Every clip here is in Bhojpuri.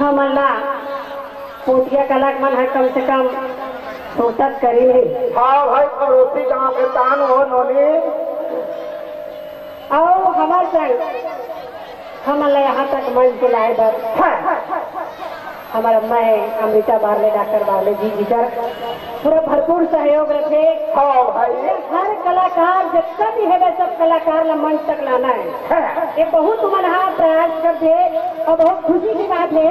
हमला पोतिया कलाक मन है कम से कम सोचत करी नहीं। हाँ भाई पड़ोसी गाँव के तान हो नोनी। आओ हमारे संग हमला यहाँ तक मंच के लाए बर हमारा अम्मा है अमृता बारले डॉक्टर बारले जी जिकर पूरा भरपूर सहयोग रखे। हाँ भाई हर कलाकार जितना भी है वह सब कलाकार ला मंच तक लाना है। ये बहुत मनहा प्रयास करते और बहुत खुशी की बात है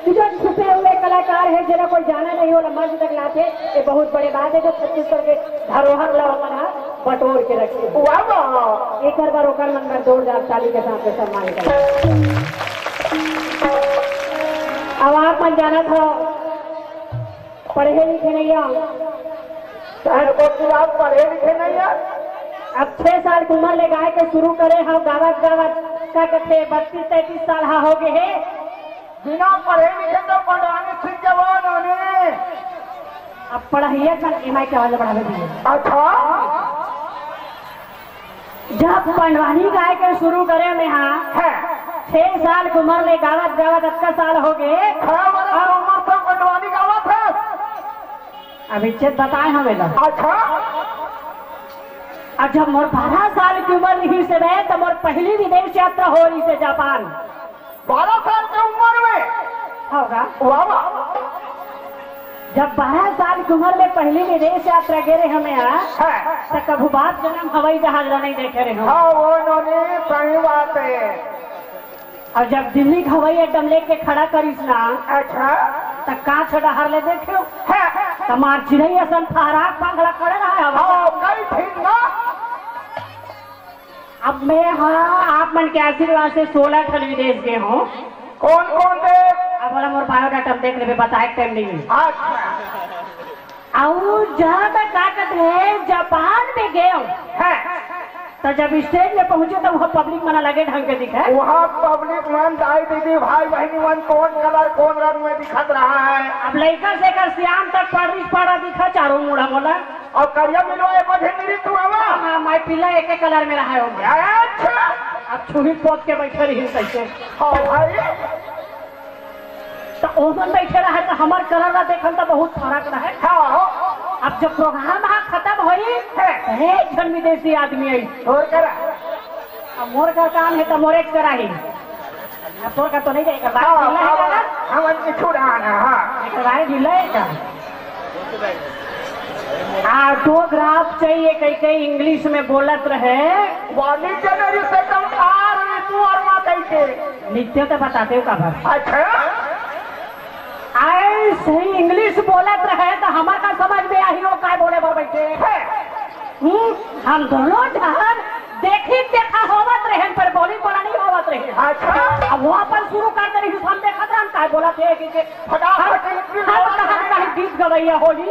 कि जो छुपे हुए कलाकार है जिन्हें कोई जाना नहीं हो मंच तक लाते, ये बहुत बड़ी बात है जो छत्तीसगढ़ के धरोहर ला मनहा बटोर के रखे। एक बार ओकर मन में जोरदार ताली के साथ सम्मान करें। अब आप मन जाना था पढ़े लिखे नहीं आओ पढ़े लिखे नहीं है। अब 6 साल की उम्र ले गाय के शुरू करे हम गावत गावत क्या कहते 32-33 साल हो गए है बिना पढ़े लिखे तो पढ़ाने सीख जवान होने। अब पढ़ाइए कर एमआई के आवाज बढ़ावे दिए। अच्छा जब पंडवानी गाय के शुरू करे में हाँ 6 साल की उम्र में गावत गावत 80 साल हो गए। उम्र तो पंडवानी गावत है। अब इज्जत बताए हमें लोग। अच्छा अब जब मोर 12 साल की उम्र रही से रहे तो मोर पहली विदेश यात्रा हो रही से जापान। 12 साल की उम्र में होगा वाह। जब 12 साल की उम्र में पहली विदेश यात्रा गए हमें यहाँ तो कभी बात जन्म हवाई जहाज नहीं देखे रहे। हाँ वो नोनी सही बात है। और जब दिल्ली का हवाई अड्डा लेके खड़ा करीस ना अच्छा तो कांच डहर ले देखो तमार चिड़ई असन फहराक पंखड़ा खड़े रहा है। ठीक ना अब मैं हाँ आप मन के आशीर्वाद से 16 ठन विदेश गए हूँ। कौन कौन दे अब बोला मोर बायोडाटा देख ले बताए टाइम नहीं है। अच्छा और जहाँ मैं ताकत है जापान में गए हूँ तो जब स्टेज में पहुंचे तो वहाँ पब्लिक मना लगे ढंग के दिखा। वहाँ पब्लिक मन दाई दीदी भाई बहनी मन कौन कलर कौन रंग में दिखत रहा है। अब लड़का से कर श्याम तक पड़ा दिखा चारों मुड़ा बोला और करिया मिलो एक हाँ माई पिल्ला एक कलर में रहा है। अच्छा अब छुही पोत के बैठे रही कैसे भाई तो ओवन बैठे रहा तो हमार कलर देखल तो बहुत फर्क रहा है। अब जब प्रोग्राम खत्म हो एक जन विदेशी आदमी आई और करा अब मोर का काम है तो मोरे करा ही तोर का तो नहीं जाएगा हम दिलाएगा ऑटोग्राफ चाहिए कई कई इंग्लिश में बोलत रहे नित्य तो बताते हो का भर। अच्छा सही इंग्लिश बोलत रहे तो हमारा समझ में आई हो काय बोले पर बैठे हम दोनों ढहर देखी देखा होवत रहे पर बोली बोला नहीं होवत रहे। अच्छा अब वहाँ पर शुरू कर रही हम देखा था हम काय बोला थे कि गीत गवैया होली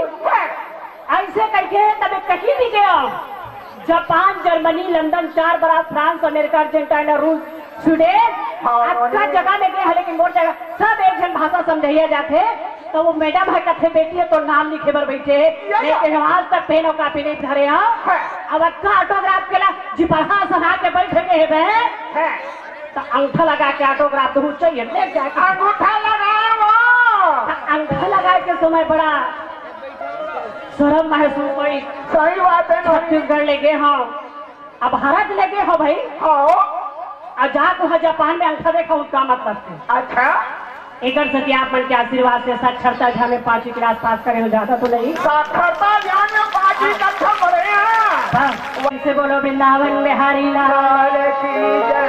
ऐसे करके तब कहीं भी गया जापान जर्मनी लंदन 4 बरात फ्रांस अमेरिका अर्जेंटीना रूस स्वीडन अच्छा जगह में गए लेकिन बहुत जगह सब एक जन भाषा समझाइए जाते तो वो मैडम है कथे बेटी है तो नाम लिखे पर बैठे लेकिन आज तक पेन और कापी नहीं धरे। अब अच्छा ऑटोग्राफ के जी पढ़ा सना के बैठे गए है तो अंगूठा लगा के ऑटोग्राफ तो चाहिए अंगूठा लगा के समय बड़ा शर्म महसूस हुई। सही बात है छत्तीसगढ़ ले गए हाँ अब भारत ले गए हो भाई और जाकर वहाँ जापान में अंगूठा देखा उसका मतलब। अच्छा एक सती आप मन के आशीर्वाद से साक्षरता ध्यान में 5वीं क्लास पास करे हो जाता तो नहीं साक्षरता ध्यान में 5वीं कक्षा पढ़े हैं। वैसे बोलो वृंदावन बिहारी लाल की जय।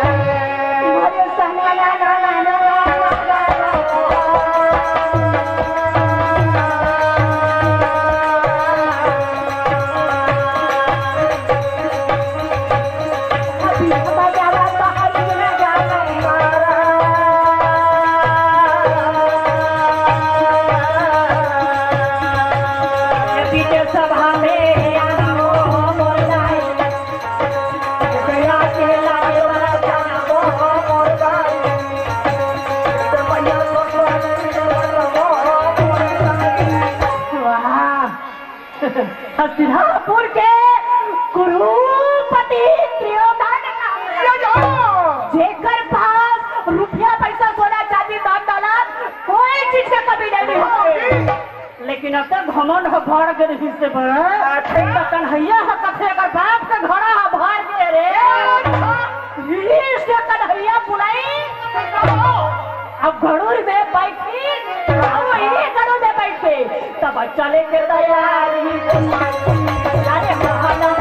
सिद्धापुर के कुरुपति जेकर पास रुपया पैसा सोना चांदी दान दौलत चीज का कभी नहीं होते। लेकिन अब तक घमंड हो भर के हिस्से पर तो कन्हैया है कथे अगर बाप का घड़ा है भर के रे से कन्हैया बुलाई अब घड़ूर में बैठी वही घड़ू में बैठे तब चले के तैयारी अरे महाना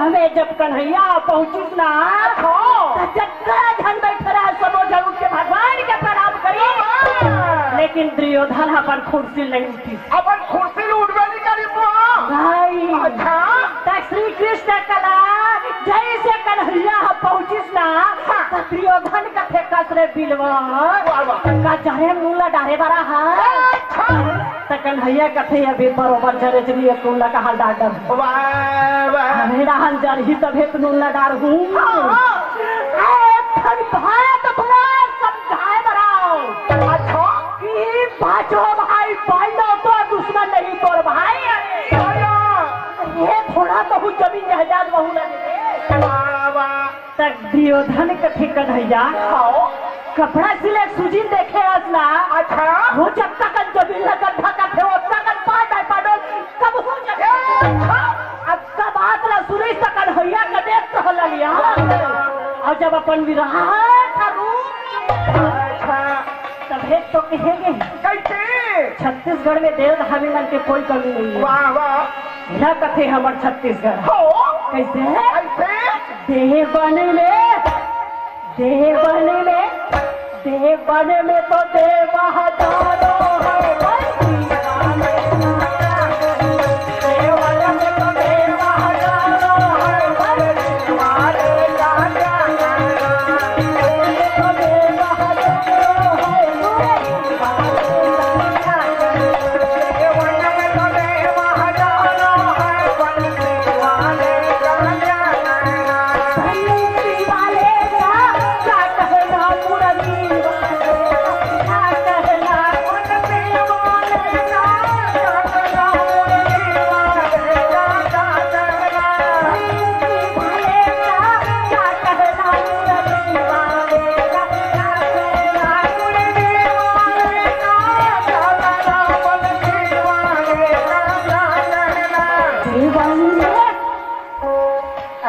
हमें जब कन्हैया पहुंची ना जगह धन बैठा सब जरूर के भगवान के प्रणाम करी लेकिन दुर्योधन अपन कुर्सी नहीं उठी अपन कुर्सी उठबे नहीं करी भाई अच्छा श्री कृष्ण कला जैसे कन्हैया पहुंचिस ना दुर्योधन का फेंकस रे बिलवा का चाहे मूला डारे बड़ा है कन्हैया कथे अभी बरोबर जरे चलिए कुल्ला का हाल डाकर मेरा हाल जर ही तभी कुल्ला डार हूँ भात भरा समझाए बराओ अच्छा कि पांचों भाई पांडव तो दुश्मन नहीं तोर भाई ये थोड़ा बहुत जमीन जायदाद बहु लगे तक दुर्योधन कथे कन्हैया कपड़ा सिले सुजीन देखे असला अच्छा वो जब तक जमीन लगा ढका थे वो तक पांच पांडव कब हो जाए अब सब बात ना सुरेश तक कन्हैया का देख तो लिया और जब अपन विराट था तब तो कहेंगे कैसे छत्तीसगढ़ में देव धामी मन के कोई कमी नहीं है वाह वाह यह कथे हमार छत्तीसगढ़ कैसे कैसे देव बने में तो देव हजारों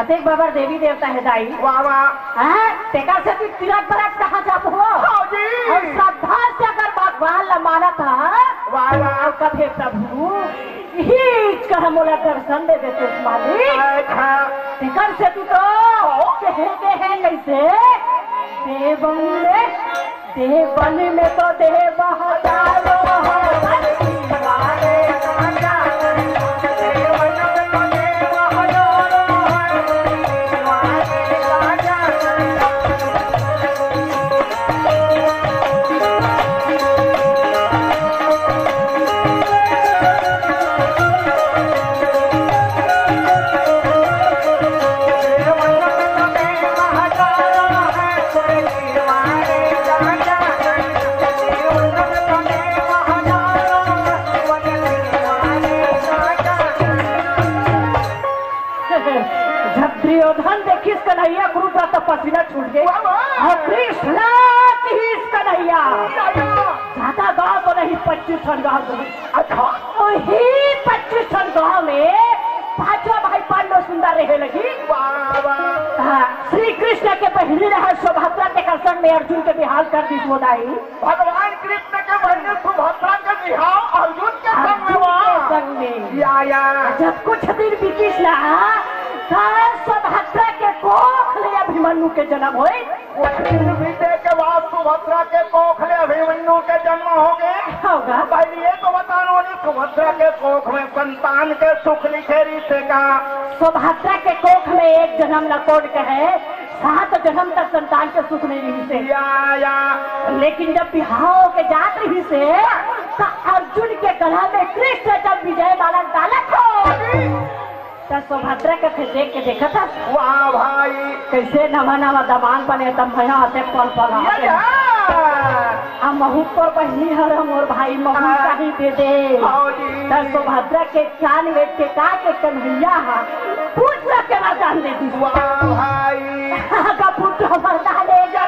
अतेक बाबा देवी देवता है दाई वाह वाह टेका से भी तिरक बरक कहाँ जाप हो और श्रद्धा से अगर भगवान ला माना था वाह वाह कथे प्रभु ही कर मोला दर्शन दे देते मालिक अच्छा टेकर से तू तो कहते हैं कैसे देवन में तो देव हजारों कन्हैया कुरुद्रा तो पसीना छूट गए और कृष्णा की कन्हैया ज्यादा गाँव तो नहीं 25 ठन गाँव तो अच्छा वही 25 ठन गाँव में पांचों भाई पांडव सुंदर रहे लगी श्री कृष्ण के पहली रहा सुभद्रा के संग में अर्जुन के बिहार कर दी सोदाई भगवान कृष्ण के बहन सुभद्रा के बिहाव अर्जुन के संग में अर्जुन के संग में। या जब कुछ दिन बीतीस ना सुभद्रा के कोख ले अभिमन्यु के जन्म हुए। कुछ दिन बीते के बाद सुभद्रा के कोख में अभिमन्यु के जन्म हो गए होगा। पहले ये तो बताओ सुभद्रा के कोख में संतान के सुख लिखे रीते का। सुभद्रा के कोख में एक जन्म लकोट के है, 7 जन्म तक संतान के सुख नहीं रही से। या लेकिन जब बिहाव के जात रही से तो अर्जुन के गला में कृष्ण जब विजय माला डालत हो तो सुभद्रा के फिर देख के देखा था। वाह भाई कैसे नवा नवा दमान बने तब भैया आते पल पल हम महू पर बहनी हर मोर भाई महू का ही दे दे। तो सुभद्रा के कान में टेका के कन्हैया पुत्र के वरदान दे दी। वाह भाई का पुत्र वरदान देगा,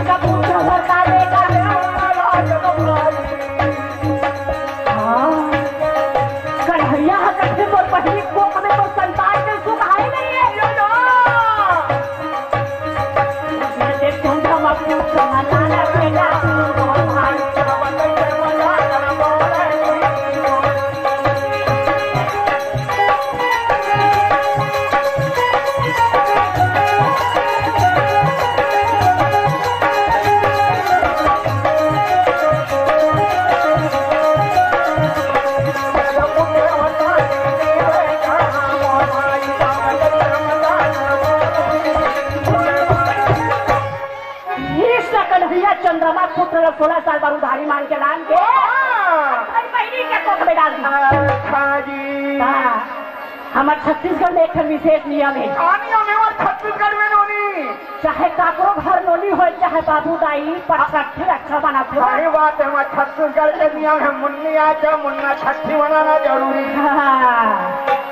का पुत्र वरदान देगा। कन्हैया कठे मोर बहनी कोख में तो संतान के सुख आए नहीं है। देखो हम अपने समाधान बेटा मोर भाई चंद्रमा पुत्र 16 साल बाद उधारी मांग के लान के बहनी के कोख में डाल दी। हमारे छत्तीसगढ़ में एक विशेष नियम है। छत्तीसगढ़ में नोनी चाहे काकरो घर नोनी हो चाहे बाबू दाई पर छठी अच्छा बनाते हो। सही बात है। हमारे छत्तीसगढ़ के नियम है मुन्नी आके मुन्ना छठी बनाना जरूरी है।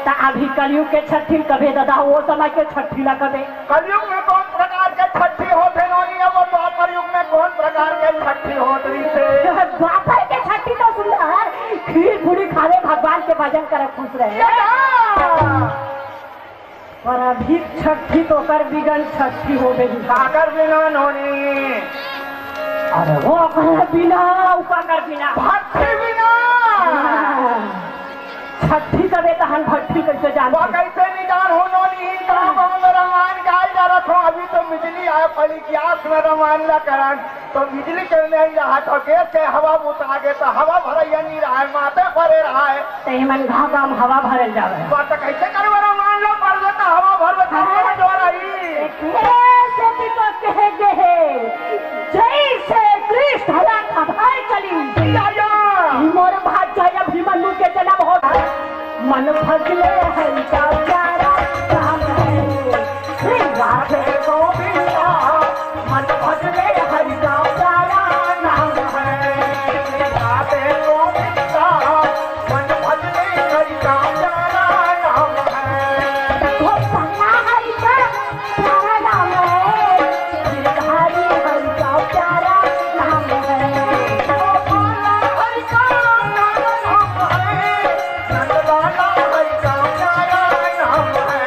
तो अभी कलयुग के छठी कभी दादा वो समय के छठी ला कभी कलयुग में कौन प्रकार के छठी होते नोनी है वो द्वापर युग में कौन प्रकार के छठी होती थे। द्वापर के छठी तो सुंदर खीर पूरी खाने भगवान के भजन करे खुश रहे। पर अभी छठी तो कर बिगन छठी हो गई काकर बिना नोनी। अरे वो कर बिना उपाकर बिना भट्टी बिना छठी कबे तहन भट्टी कैसे जान कैसे निदान हो नोनी। रामायण गाय जा रहा था अभी तो बिजली आया पड़ी की आंख में रामायण न करान तो बिजली के नहीं रहा तो गैस के हवा उतार गए तो हवा भरैया नहीं रहा है माथे भरे रहा है। तो मन घाव गाम हवा भरल जा रहा है। तो कैसे करवा रामायण लो पड़ जाता हवा भर जो रही कहे जैसे कृष्ण भाई चली मोर भाग जाए अभिमन्यु के जन्म हो मन फजले हरि का प्यारा राम है राधे गोविंदा मन फजले हरि का प्यारा नाम है राधे गोविंदा मन फजले हरि का प्यारा नाम है। वो पन्ना हरि का प्यारा नाम है गिरधारी हरि का प्यारा नाम है। वो भोला हरि का प्यारा नाम है नंदलाला हरि का प्यारा नाम है।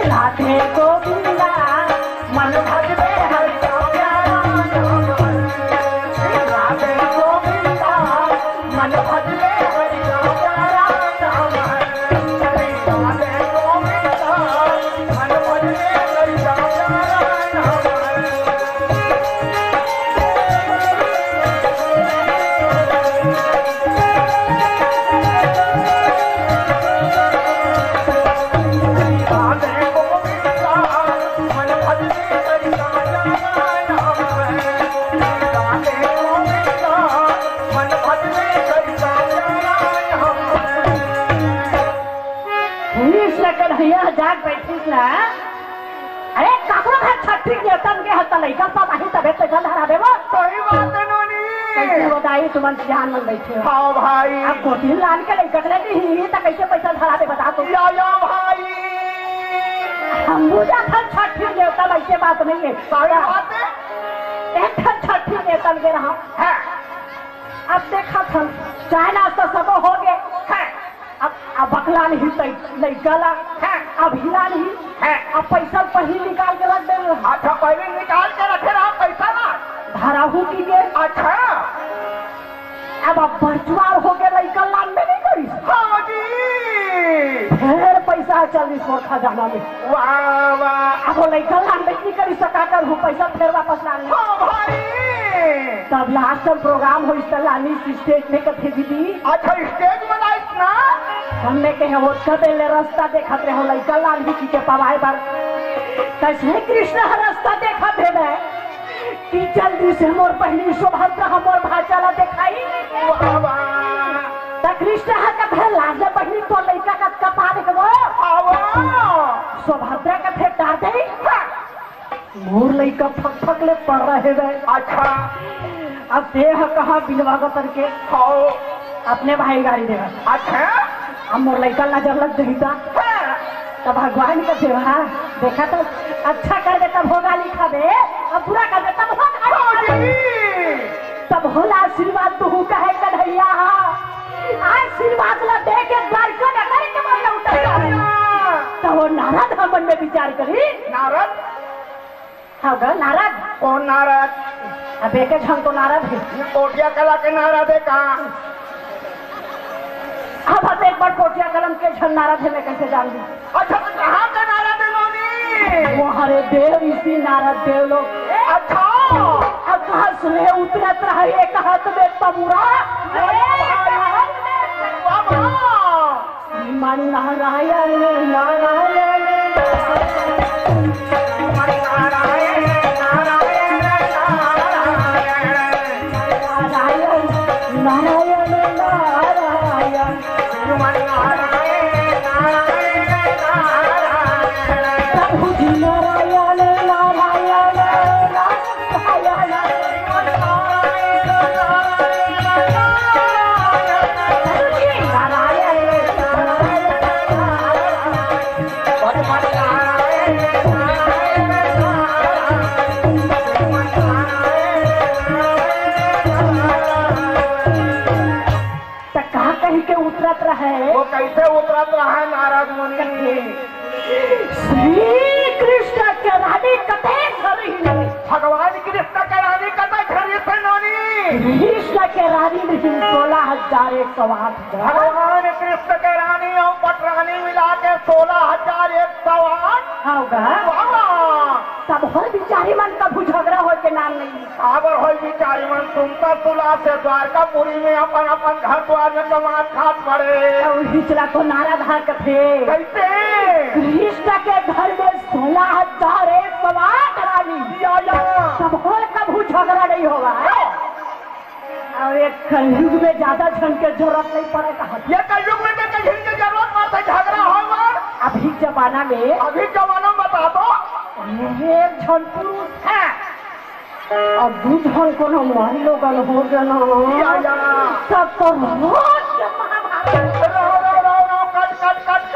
राधे गोविंदा मन भजले हरि का प्यारा नाम है राधे गोविंदा मन भजले हरि का प्यारा नाम है राधे गोविंदा मन भजले हरि का प्यारा नाम कन्हैया जाग बैठीस ना। अरे काकरो घर छठी के तन के हत लइका सब आही तबे तो जल हरा देबो। सही बात है नोनी। कैसे बताई तुमन ध्यान में बैठे हो। हां भाई अब गोटी लान के लइका ले दी त कैसे पैसा धरा दे बता तू। या भाई हम बुझा था छठी के तन ऐसे बात नहीं है। सही बात है। एक छठी के तन के रहा है। अब देखा था चाय नाश्ता सब हो गए है। अब बकला नहीं नहीं गला है। अब हिला नहीं है। अब पैसा पहले निकाल के रख दे। अच्छा पहले निकाल के रखे रहा पैसा ना धराहू की के। अच्छा अब बचवार हो के लइका लान में नहीं करी हाँ जी ढेर पैसा चल इस और खजाना में वाह वाह अब वो लइका लान में नहीं करी सका कर वो पैसा फिर वापस लान में हाँ भाई तब लास्ट में प्रोग्राम हो इस लानी स्टेज में कथे दीदी अच्छा स्टेज बनाइस ना हमने कहे वो कबेले रास्ता देखत रहे हो लइका लान भी के पवाए बार कैसे कृष्ण रास्ता देखा भेबे कि जल्दी से मोर पहली शोभा हमर भाचाला दिखाई वाह वाह त कृष्ण का फिर लाज पहली तो लइका का कपा देखबो शोभद्रा का फिर डार दे मोर लइका फक फक ले पड़ रहे वे अच्छा अब देह कहाँ बिलवागो करके खाओ अपने भाई गाड़ी देगा अच्छा अब मोर लइका नजर लग देता तब भगवान का सेवा देखा तो अच्छा कर दे तब होगा लिखा दे अब बुरा कर दे तब होगा तब होला आशीर्वाद तू कहे कन्हैया आशीर्वाद ला दे के द्वारका नगर के मन उतर तो वो नारद हमन में विचार करी नारद होगा नारद कौन नारद अब एक झन तो नारद है कोटिया कला के नारद है कहाँ अब एक बार कोटिया कलम के झन नारद है मैं कैसे जान दी अच्छा तो कहाँ का नारद है नोनी वो हरे देव इसी नारद देव लोग अच्छा अब कहा सुने उतरत रहा एक हाथ में तबूरा श्रीमान नारायण नारायण नारायण नारायण प्रभु जी नारायण नारायण उतरत रहे वो कैसे उतरत रहा है नारद मुनि श्री कृष्ण के रानी कथे घरी भगवान कृष्ण के रानी कथा घरी से नोनी कृष्ण के रानी नहीं 16,108 भगवान कृष्ण के रानी और पटरानी मिला के 16,108 होगा तब हर बिचारी मन का झगड़ा हो के नाम नहीं आबर हो बिचारी मन सुनता तुला से द्वारकापुरी में अपन अपन घर द्वार में कमात खात पड़े हिचला को नारा धार कथे कैसे कृष्ण के घर में 16,108 रानी तब हर कभू झगड़ा नहीं होगा और एक कलयुग में ज्यादा झन के जरूरत नहीं पड़े कहा ये कलयुग में कहीं की जरूरत पड़ता झगड़ा होगा अभी जमाना में बता दो एक झन पुरुष है और दू झन को महिलो गल हो गया सब तो कट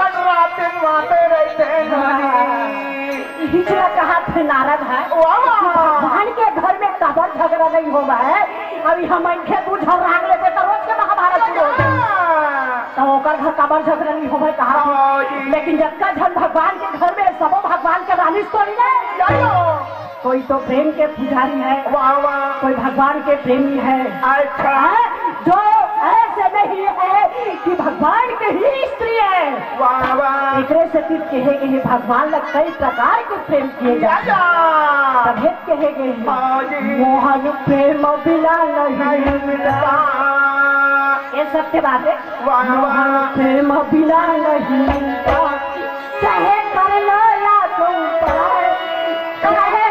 रहते हिचड़ा कहा थे नारद है भगवान के घर में कबर झगड़ा नहीं होगा है अभी हम इनके दू झन राग लेते तो रोज के महाभारत शुरू होते तो ओकर घर कबर झगड़ा नहीं होगा कहा लेकिन जब का झन भगवान के घर में सबो भगवान के रानी तो नहीं कोई तो प्रेम के पुजारी है कोई भगवान के प्रेमी है अच्छा जो ऐसे नहीं है कि भगवान के ही स्त्री है एकरे से तीर कहे गए भगवान लग कई प्रकार के प्रेम किए जाते तभेद कहे गए मोहन प्रेम बिना नहीं मिलता ये सत्य बात है मोहन प्रेम बिना नहीं मिलता चाहे कर लो या तुम पर चाहे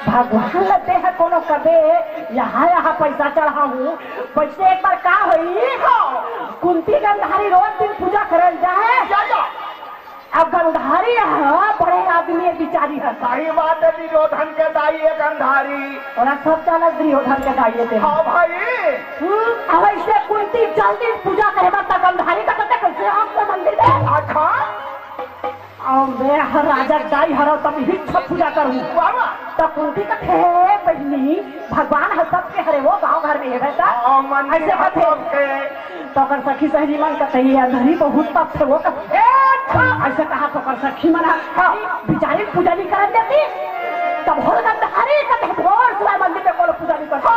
भगवान लगते है कोनो कदे यहाँ पैसा चढ़ा हूँ पैसे एक बार का हुई कुंती गंधारी रोज दिन पूजा करल जाए अब गंधारी बड़े आदमी बिचारी है सही बात है दुर्योधन के दाई है गंधारी और सब चल दुर्योधन के दाई थे हाँ भाई अब ऐसे कुंती जल्दी पूजा करे तक गंधारी का कहते कैसे आपको मंदिर में अच्छा और मैं हर राजा दाई हर तब ही छठ पूजा करूँ तब कुंती का थे बहनी भगवान है सबके हरे वो गांव घर में है वैसा ऐसे बात है तो कर सखी सहेली मन कहते हैं अंधरी बहुत तप थे वो ऐसे कहा तो कर सखी मन बिचारी पूजा नहीं कर देती तब हो गंधारी कहते भोर सुबह मंदिर में कोनो पूजा नहीं करते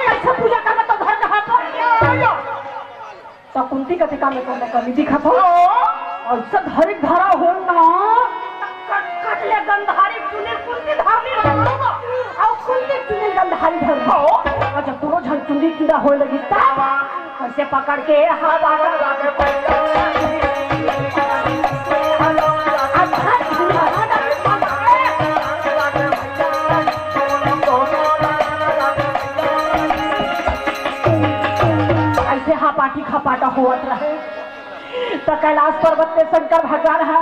कैसे पूजा करना तो घर कहाँ पर तो कुंती कहते काम में करने का विधि खा और सब धरी धरा हो ना कट ले गंधारी चुने कुंती धारी और कुंती चुने गंधारी धर और जब दोनों झन चुंदी चुंदा हो लगी तब ऐसे पकड़ के हाथ आकर ऐसे हापाटी खपाटा होत रहे तो कैलाश पर्वत पे शंकर भगवान है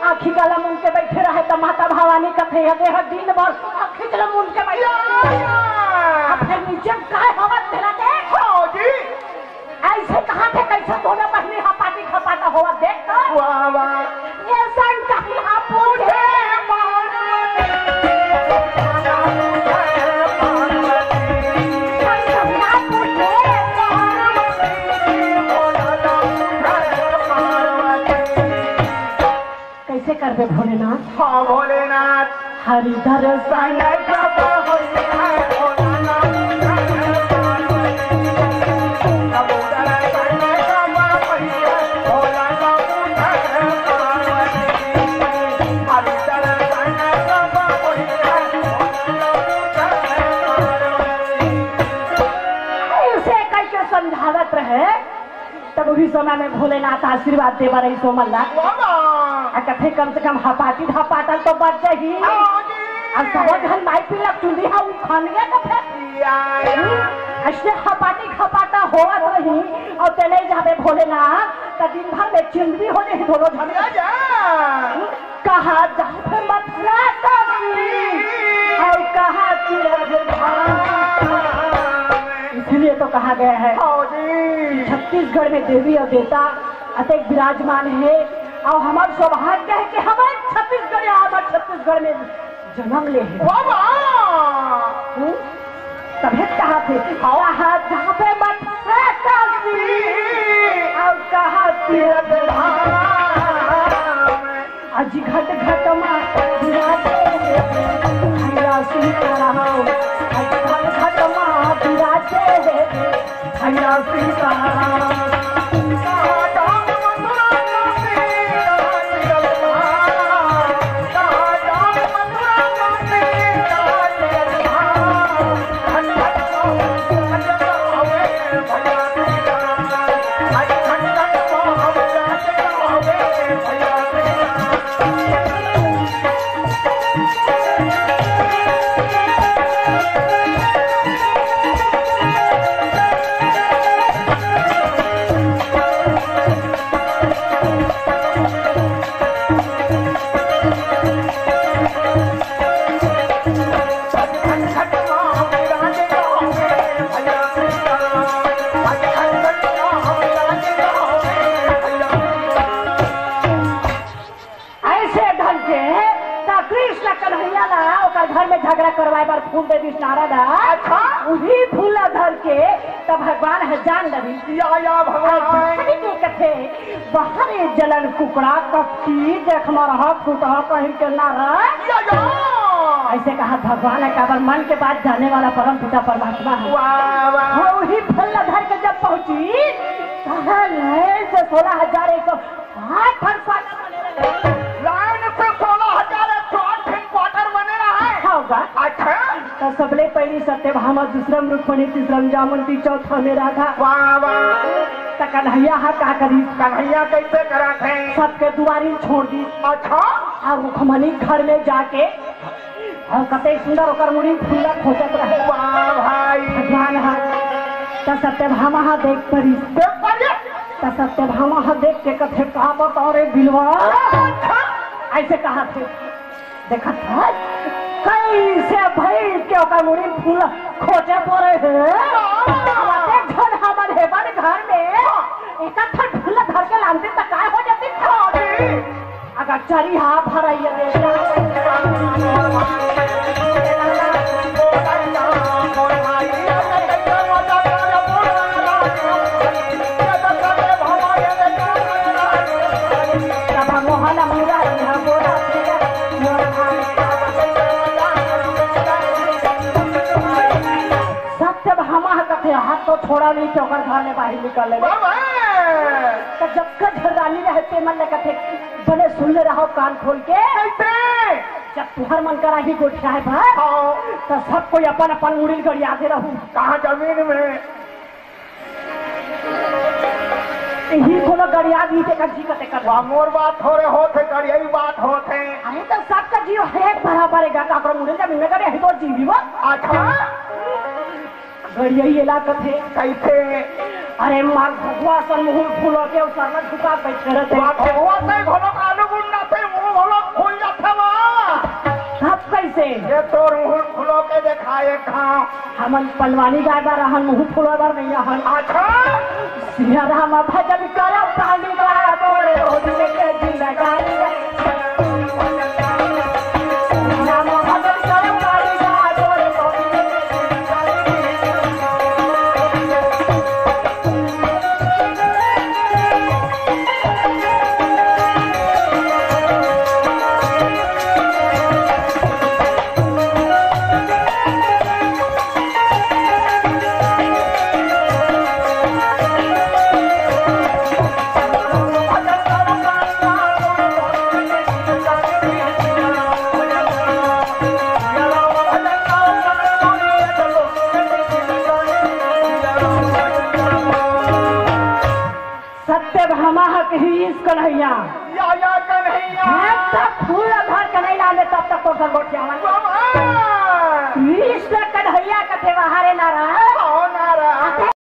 आखी काला मुन के बैठे रहे तो माता भवानी कथे देह दिन भर आखी काला मुन के बैठे फिर नीचे काय हवा तेरा देखो जी ऐसे कहाँ थे कैसे दोनों पहले हापाटी खपाटा हुआ देख कर वाह वाह ये शंकर यहाँ पूछे कैसे कर दे भोलेनाथ हाँ भोलेनाथ हरिधर ऐसे कैसे समझावत रहे तब उसी समय में भोलेनाथ आशीर्वाद दे रही सोमल्ला कथे कम से कम हपाटी धपाटल तो बच जाही और सब घर माई पीला चुंदी है वो खानिया कथे ऐसे हपाटी खपाटा होवा रही और चले जावे भोलेनाथ तो दिन भर में चिंदी हो जाए दोनों झगड़ा कहा जाते मथुरा और कहा इसलिए तो कहा गया है छत्तीसगढ़ में देवी और देवता अत्यंत विराजमान है और हमारा सौभाग्य है कि हमारे छत्तीसगढ़ आकर छत्तीसगढ़ में जन्म ले तभी कहा थे जहाँ पे अजी घट घट माँ सीताराम घट घट माँ विराजे भैया सीताराम झगड़ा करवाए बार फूल दे दी नारद उही फूला धर के तब भगवान है जान लगी भगवान के कथे बाहर जलन कुकड़ा कपटी देख मरहा फूटा कहीं के नारद ऐसे कहा भगवान है काबर मन के बाद जाने वाला परम पिता परमात्मा है वही फूला धर के जब पहुंची 16,108 सबले पहली सत्यभामा दूसरम रुक्मणी तीसरम जामवंती चौथा में राधा कन्हैया हा का करी कन्हैया कैसे करा थे सबके दुआरी छोड़ दी अच्छा और रुक्मणी घर में जाके और कते सुंदर होकर मुड़ी फूला खोजत रहे भाई भगवान हा सत्यभामा हा देख परी सत्यभामा हा देख के कथे कहा बताओ रे बिलवा ऐसे कहा थे देखा था कैसे भाई के ओकर मुड़ी फूल खोजे पड़े है घर हमारे हेबर घर में एक फूल धर के लानते तक काय हो जाती का चरी हाँ भराइए मोहन मुरा सत्य भामा कथे हाथ तो छोड़ा नहीं चौकर घर में बाहर निकल ले तो जब कद रानी रहते मन लगा थे बने सुन ले रहो कान खोल के जब तुहर मन करा ही गोठिया है तो सब कोई अपन अपन मुड़ी गड़ियाते रहूं कहाँ जमीन में यही कोनो गड़िया दी ते कजी कते कर मोर बात थोड़े होते कर यही बात होते अरे तो सबका जीव है बराबर है गाका पर मुड़ी जमीन में करे है तो जीवी वो अच्छा गड़िया ये ला कथे कैसे अरे मार भगवा सन मुंह फूलो के सर में झुका बैठे रहते भगवा से घोलो आलू गुंडा से मुंह घोलो फूल जाता वा सब कैसे ये तोर मुंह फूलो के दिखाए खाओ हमन पलवानी गायबा रहन मुंह फूलो बार नहीं रहन अच्छा सिया राम भजन करो पानी गाया तोरे रोज के जिंदगानी राम भजन करो पानी गाया तोरे सत्य भामा ही इस कन्हैया